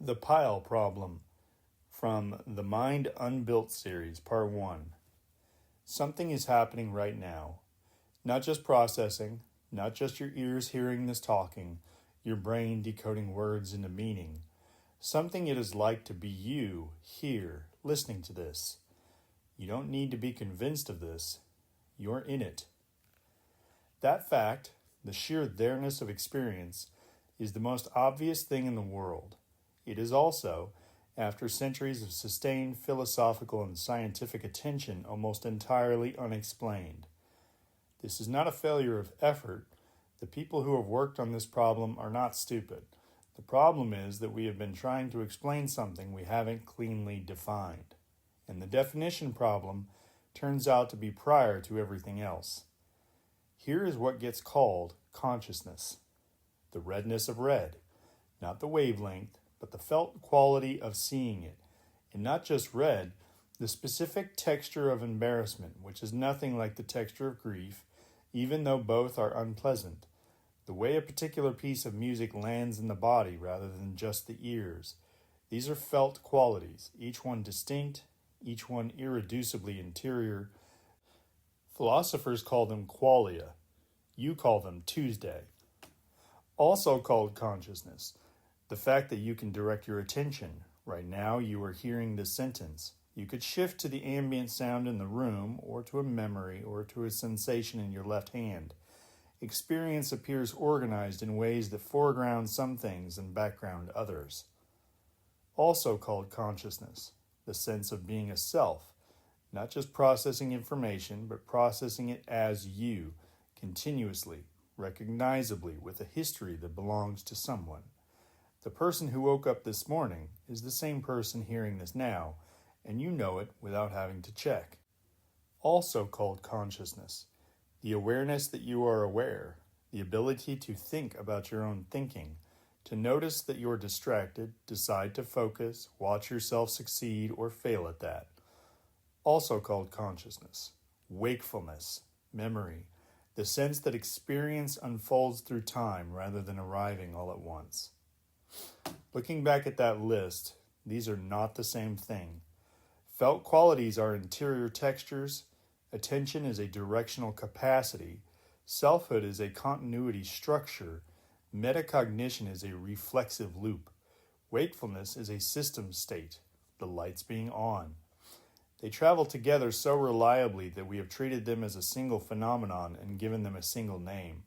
The Pile Problem from the Mind Unbuilt series, Part 1. Something is happening right now. Not just processing, not just your ears hearing this talking, your brain decoding words into meaning. Something it is like to be you, here, listening to this. You don't need to be convinced of this. You're in it. That fact, the sheer there-ness of experience, is the most obvious thing in the world. It is also, after centuries of sustained philosophical and scientific attention, almost entirely unexplained. This is not a failure of effort. The people who have worked on this problem are not stupid. The problem is that we have been trying to explain something we haven't cleanly defined. And the definition problem turns out to be prior to everything else. Here is what gets called consciousness. The redness of red, not the wavelength, but the felt quality of seeing it. And not just red, the specific texture of embarrassment, which is nothing like the texture of grief, even though both are unpleasant. The way a particular piece of music lands in the body rather than just the ears. These are felt qualities, each one distinct, each one irreducibly interior. Philosophers call them qualia. You call them Tuesday. Also called consciousness. The fact that you can direct your attention. Right now you are hearing this sentence. You could shift to the ambient sound in the room, or to a memory, or to a sensation in your left hand. Experience appears organized in ways that foreground some things and background others. Also called consciousness. The sense of being a self. Not just processing information, but processing it as you, continuously, recognizably, with a history that belongs to someone. The person who woke up this morning is the same person hearing this now, and you know it without having to check. Also called consciousness, the awareness that you are aware, the ability to think about your own thinking, to notice that you're distracted, decide to focus, watch yourself succeed or fail at that. Also called consciousness, wakefulness, memory, the sense that experience unfolds through time rather than arriving all at once. Looking back at that list, these are not the same thing. Felt qualities are interior textures, attention is a directional capacity, selfhood is a continuity structure, metacognition is a reflexive loop, wakefulness is a system state, the lights being on. They travel together so reliably that we have treated them as a single phenomenon and given them a single name.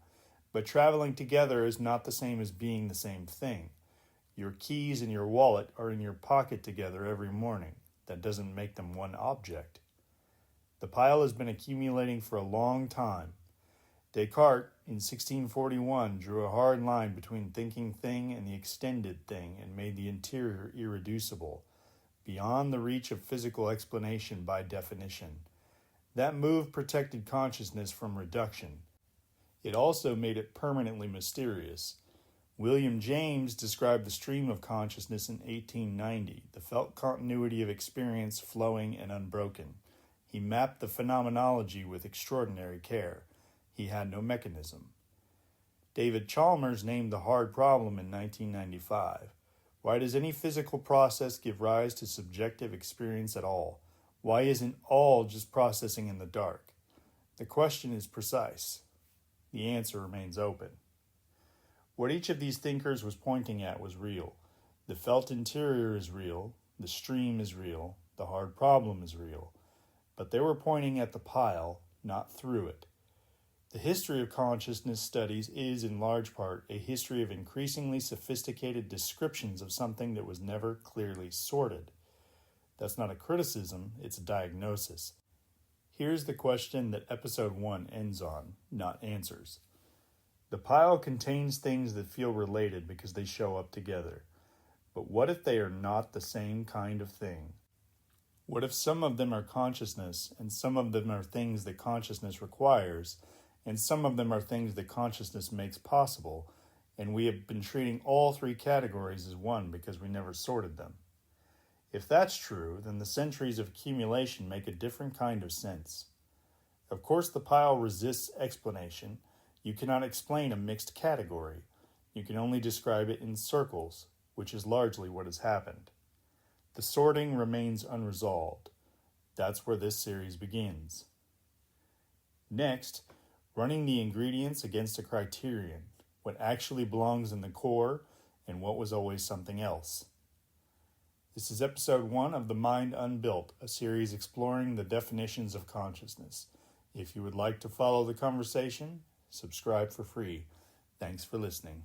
But traveling together is not the same as being the same thing. Your keys and your wallet are in your pocket together every morning. That doesn't make them one object. The pile has been accumulating for a long time. Descartes, in 1641, drew a hard line between thinking thing and the extended thing and made the interior irreducible, beyond the reach of physical explanation by definition. That move protected consciousness from reduction. It also made it permanently mysterious. William James described the stream of consciousness in 1890, the felt continuity of experience flowing and unbroken. He mapped the phenomenology with extraordinary care. He had no mechanism. David Chalmers named the hard problem in 1995. Why does any physical process give rise to subjective experience at all? Why isn't all just processing in the dark? The question is precise. The answer remains open. What each of these thinkers was pointing at was real. The felt interior is real, the stream is real, the hard problem is real. But they were pointing at the pile, not through it. The history of consciousness studies is, in large part, a history of increasingly sophisticated descriptions of something that was never clearly sorted. That's not a criticism, it's a diagnosis. Here's the question that episode 1 ends on, not answers. The pile contains things that feel related because they show up together. But what if they are not the same kind of thing? What if some of them are consciousness, and some of them are things that consciousness requires, and some of them are things that consciousness makes possible, and we have been treating all three categories as one because we never sorted them? If that's true, then the centuries of accumulation make a different kind of sense. Of course, the pile resists explanation. You cannot explain a mixed category. You can only describe it in circles, which is largely what has happened. The sorting remains unresolved. That's where this series begins. Next, running the ingredients against a criterion, what actually belongs in the core and what was always something else. This is episode 1 of The Mind Unbuilt, a series exploring the definitions of consciousness. If you would like to follow the conversation, subscribe for free. Thanks for listening.